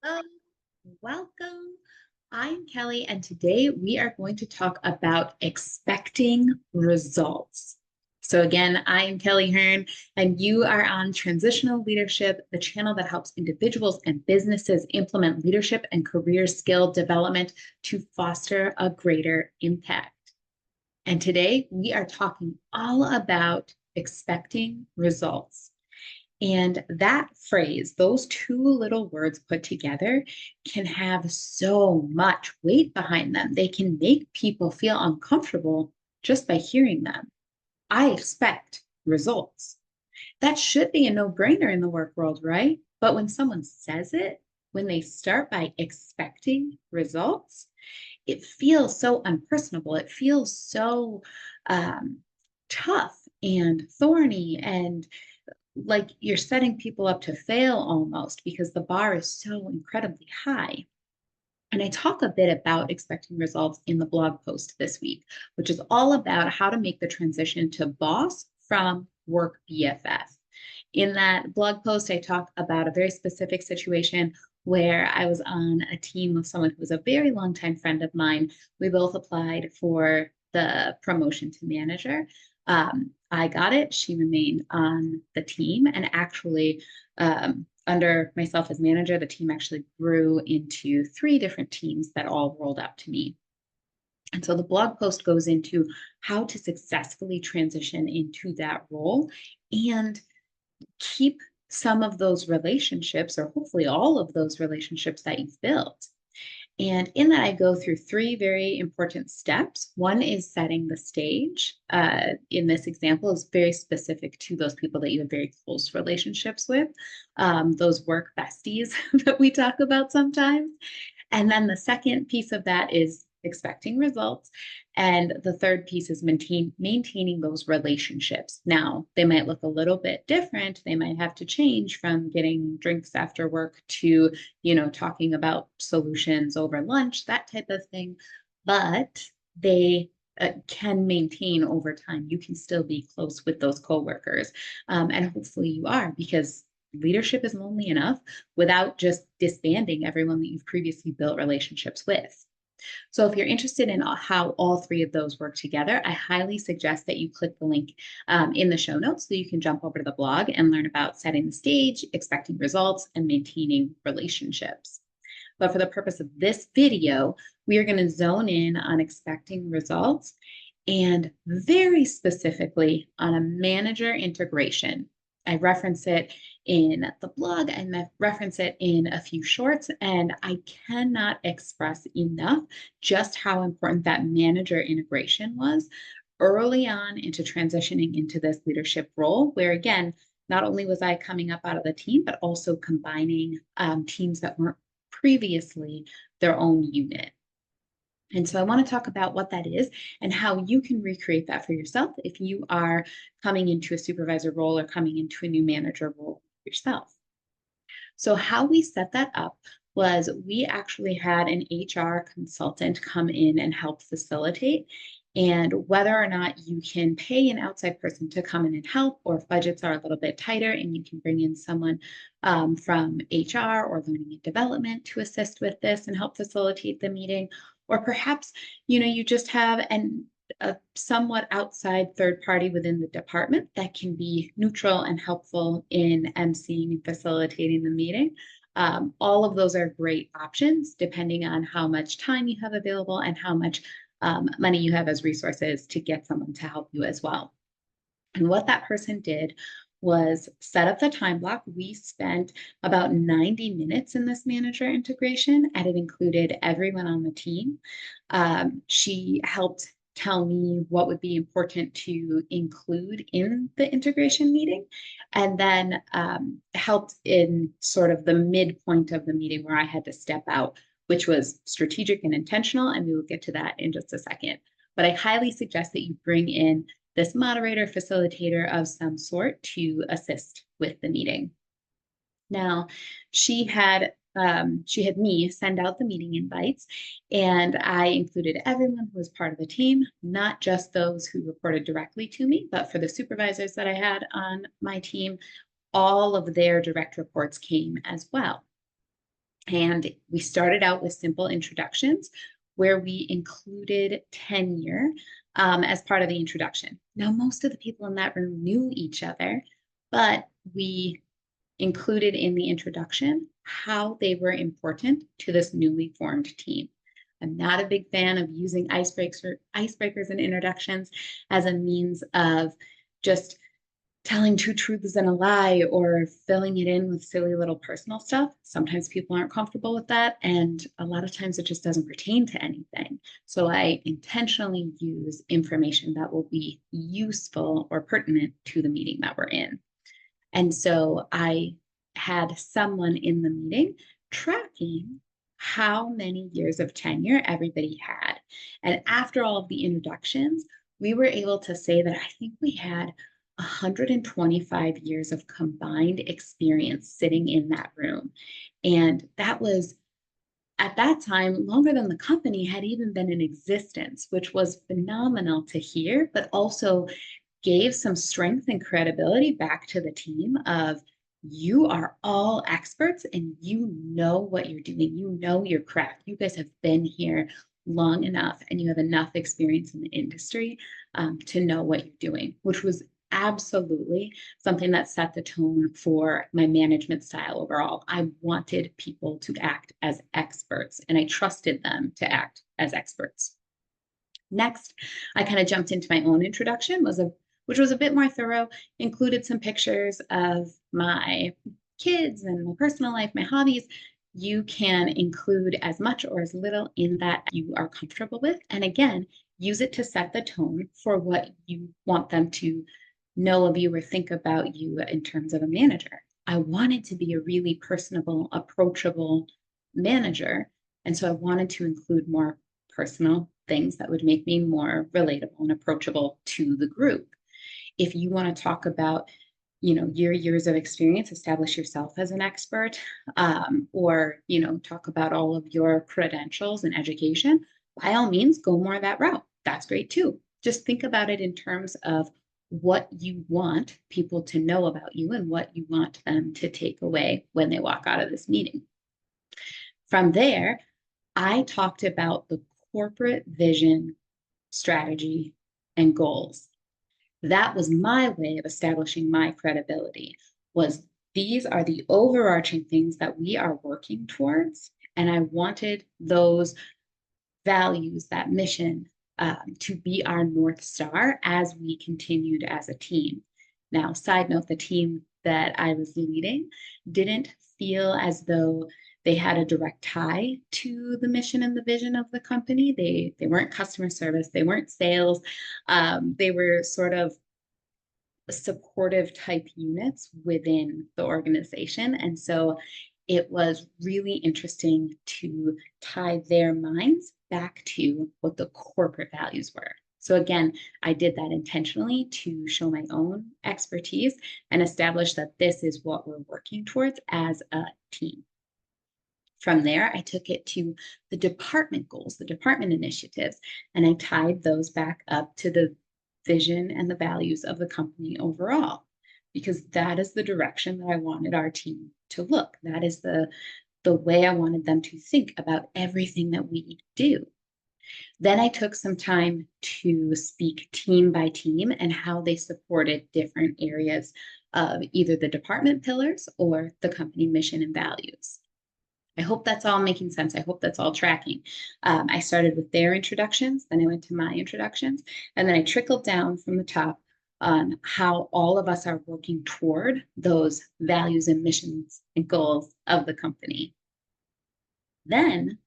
Hello, welcome. I'm Kelly, and today we are going to talk about expecting results. So, again, I'm Kelly Hearn, and you are on Transitional Leadership, the channel that helps individuals and businesses implement leadership and career skill development to foster a greater impact. And today we are talking all about expecting results. And that phrase, those two little words put together, can have so much weight behind them. They can make people feel uncomfortable just by hearing them. I expect results. That should be a no brainer in the work world, right? But when someone says it, when they start by expecting results, it feels so unpersonable. It feels so um, tough and thorny and like you're setting people up to fail almost because the bar is so incredibly high. And I talk a bit about expecting results in the blog post this week, which is all about how to make the transition to boss from work BFF. In that blog post, I talk about a very specific situation where I was on a team with someone who was a very longtime friend of mine. We both applied for the promotion to manager. I got it. She remained on the team. And actually, under myself as manager, the team actually grew into three different teams that all rolled up to me. And so the blog post goes into how to successfully transition into that role and keep some of those relationships, or hopefully all of those relationships that you've built. And in that, I go through three very important steps. One is setting the stage. In this example, is very specific to those people that you have very close relationships with, those work besties that we talk about sometimes. And then the second piece of that is expecting results. And the third piece is maintaining those relationships. Now, they might look a little bit different. They might have to change from getting drinks after work to, talking about solutions over lunch, that type of thing. But they can maintain over time. You can still be close with those coworkers. And hopefully you are, because leadership is lonely enough without just disbanding everyone that you've previously built relationships with. So if you're interested in how all three of those work together, I highly suggest that you click the link in the show notes so you can jump over to the blog and learn about setting the stage, expecting results, and maintaining relationships. But for the purpose of this video, we are going to zone in on expecting results and very specifically on a manager integration. I reference it in the blog and reference it in a few shorts, and I cannot express enough just how important that manager integration was early on into transitioning into this leadership role, where again, not only was I coming up out of the team, but also combining teams that weren't previously their own unit. And so I want to talk about what that is and how you can recreate that for yourself if you are coming into a supervisor role or coming into a new manager role yourself. So how we set that up was we actually had an HR consultant come in and help facilitate. And whether or not you can pay an outside person to come in and help, or if budgets are a little bit tighter and you can bring in someone from HR or learning and development to assist with this and help facilitate the meeting, or perhaps you just have a somewhat outside third party within the department that can be neutral and helpful in emceeing and facilitating the meeting. All of those are great options depending on how much time you have available and how much money you have as resources to get someone to help you as well. And what that person did was set up the time block. We spent about 90 minutes in this manager integration, and it included everyone on the team. She helped tell me what would be important to include in the integration meeting, and then helped in sort of the midpoint of the meeting where I had to step out, which was strategic and intentional, and we will get to that in just a second. But I highly suggest that you bring in this moderator, facilitator of some sort to assist with the meeting. Now, she had me send out the meeting invites, and I included everyone who was part of the team, not just those who reported directly to me, but for the supervisors that I had on my team, all of their direct reports came as well. And we started out with simple introductions where we included tenure as part of the introduction. Now, most of the people in that room knew each other, but we included in the introduction how they were important to this newly formed team. I'm not a big fan of using icebreakers and introductions as a means of just telling two truths and a lie or filling it in with silly little personal stuff. Sometimes people aren't comfortable with that. And a lot of times it just doesn't pertain to anything. So I intentionally use information that will be useful or pertinent to the meeting that we're in. And so I had someone in the meeting tracking how many years of tenure everybody had. And after all of the introductions, we were able to say that I think we had 125 years of combined experience sitting in that room. And that was at that time longer than the company had even been in existence, which was phenomenal to hear, but also gave some strength and credibility back to the team of you are all experts and you know what you're doing. You know your craft. You guys have been here long enough and you have enough experience in the industry to know what you're doing, which was absolutely something that set the tone for my management style overall. I wanted people to act as experts and I trusted them to act as experts. Next, I kind of jumped into my own introduction, which was a bit more thorough, included some pictures of my kids and my personal life, my hobbies. You can include as much or as little in that you are comfortable with. And again, use it to set the tone for what you want them to know of you or think about you in terms of a manager. I wanted to be a really personable, approachable manager. And so I wanted to include more personal things that would make me more relatable and approachable to the group. If you want to talk about, your years of experience, establish yourself as an expert, or, talk about all of your credentials and education, by all means, go more that route. That's great too. Just think about it in terms of what you want people to know about you and what you want them to take away when they walk out of this meeting. From there, I talked about the corporate vision, strategy, and goals. That was my way of establishing my credibility, was these are the overarching things that we are working towards. And I wanted those values, that mission, to be our North Star as we continued as a team. Now, side note, the team that I was leading didn't feel as though they had a direct tie to the mission and the vision of the company. They weren't customer service, they weren't sales. They were sort of supportive type units within the organization. And so it was really interesting to tie their minds back to what the corporate values were. So again, I did that intentionally to show my own expertise and establish that this is what we're working towards as a team. From there, I took it to the department goals, the department initiatives, and I tied those back up to the vision and the values of the company overall, because that is the direction that I wanted our team to look. That is the way I wanted them to think about everything that we do. Then I took some time to speak team by team and how they supported different areas of either the department pillars or the company mission and values. I hope that's all making sense. I hope that's all tracking. I started with their introductions, then I went to my introductions, and then I trickled down from the top on how all of us are working toward those values and missions and goals of the company. Then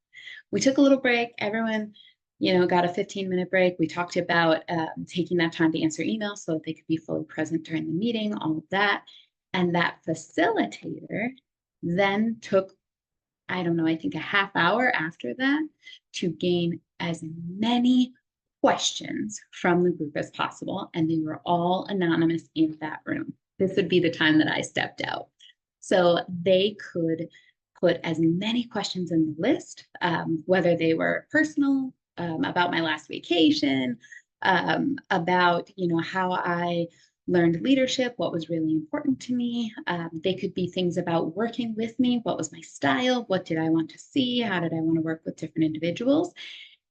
we took a little break. Everyone, got a 15-minute break. We talked about taking that time to answer emails so that they could be fully present during the meeting, all of that. And that facilitator then took, I don't know, I think a half hour after that to gain as many questions from the group as possible. And they were all anonymous in that room. This would be the time that I stepped out. So they could put as many questions in the list, whether they were personal, about my last vacation, about, how I learned leadership, what was really important to me. They could be things about working with me. What was my style? What did I want to see? How did I want to work with different individuals?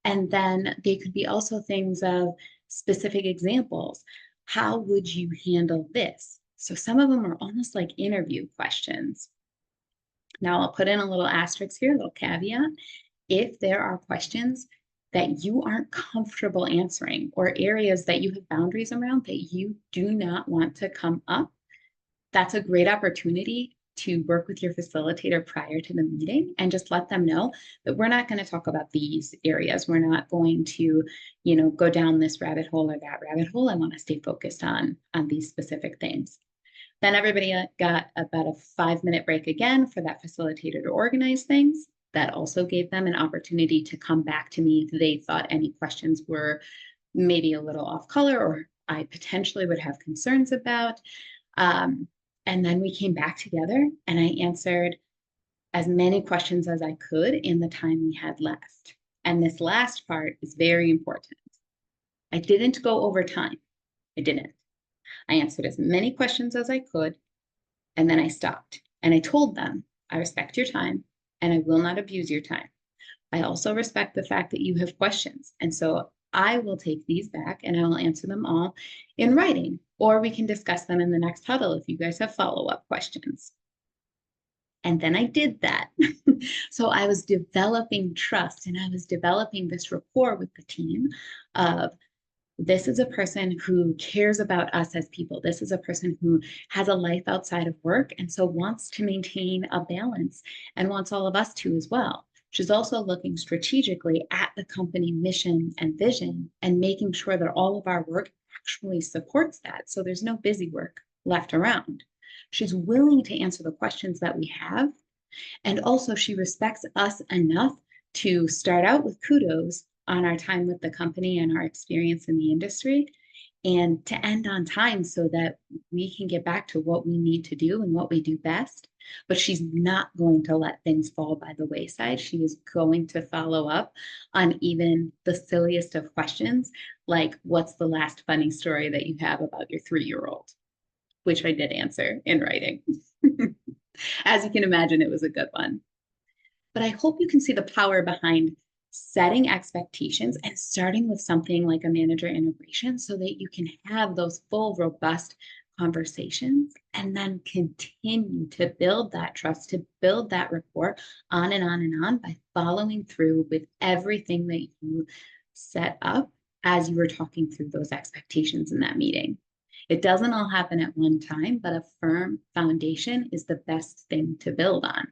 And then they could be also things of specific examples. How would you handle this? So some of them are almost like interview questions. Now I'll put in a little asterisk here, a little caveat. If there are questions that you aren't comfortable answering or areas that you have boundaries around that you do not want to come up, that's a great opportunity to work with your facilitator prior to the meeting and just let them know that we're not going to talk about these areas. We're not going to, go down this rabbit hole or that rabbit hole. I want to stay focused on these specific things. Then everybody got about a 5-minute break again for that facilitator to organize things. That also gave them an opportunity to come back to me if they thought any questions were maybe a little off color or I potentially would have concerns about. And then we came back together and I answered as many questions as I could in the time we had left. And this last part is very important. I didn't go over time. I didn't. I answered as many questions as I could, and then I stopped. And I told them, I respect your time, and I will not abuse your time. I also respect the fact that you have questions. And so I will take these back and I will answer them all in writing, or we can discuss them in the next huddle if you guys have follow-up questions. And then I did that. So I was developing trust and I was developing this rapport with the team of this is a person who cares about us as people. This is a person who has a life outside of work and so wants to maintain a balance and wants all of us to as well. She's also looking strategically at the company mission and vision and making sure that all of our work actually supports that. So there's no busy work left around. She's willing to answer the questions that we have. And also she respects us enough to start out with kudos on our time with the company and our experience in the industry and to end on time so that we can get back to what we need to do and what we do best. But she's not going to let things fall by the wayside. She is going to follow up on even the silliest of questions, like what's the last funny story that you have about your 3-year-old, which I did answer in writing. As you can imagine, it was a good one. But I hope you can see the power behind setting expectations and starting with something like a manager integration so that you can have those full, robust conversations and then continue to build that trust, to build that rapport on and on and on by following through with everything that you set up as you were talking through those expectations in that meeting. It doesn't all happen at one time, but a firm foundation is the best thing to build on.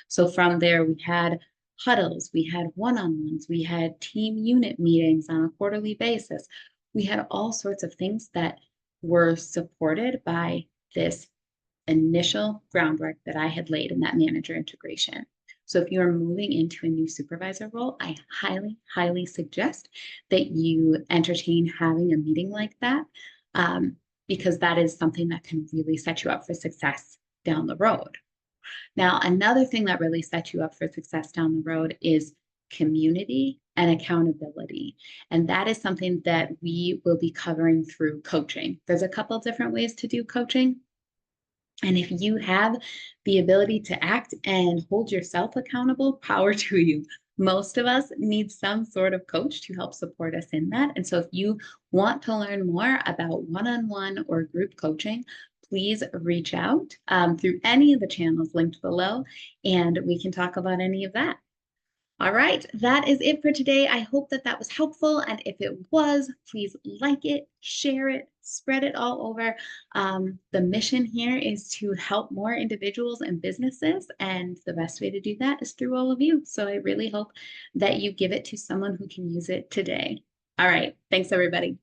So from there, we had huddles, we had one-on-ones, we had team unit meetings on a quarterly basis. We had all sorts of things that were supported by this initial groundwork that I had laid in that manager integration. So if you are moving into a new supervisor role, I highly, highly suggest that you entertain having a meeting like that because that is something that can really set you up for success down the road. Now, another thing that really sets you up for success down the road is community and accountability. And that is something that we will be covering through coaching. There's a couple different ways to do coaching. And if you have the ability to act and hold yourself accountable, power to you. Most of us need some sort of coach to help support us in that. And so if you want to learn more about one-on-one or group coaching, please reach out through any of the channels linked below, and we can talk about any of that. All right, that is it for today. I hope that that was helpful. And if it was, please like it, share it, spread it all over. The mission here is to help more individuals and businesses. And the best way to do that is through all of you. So I really hope that you give it to someone who can use it today. All right, thanks everybody.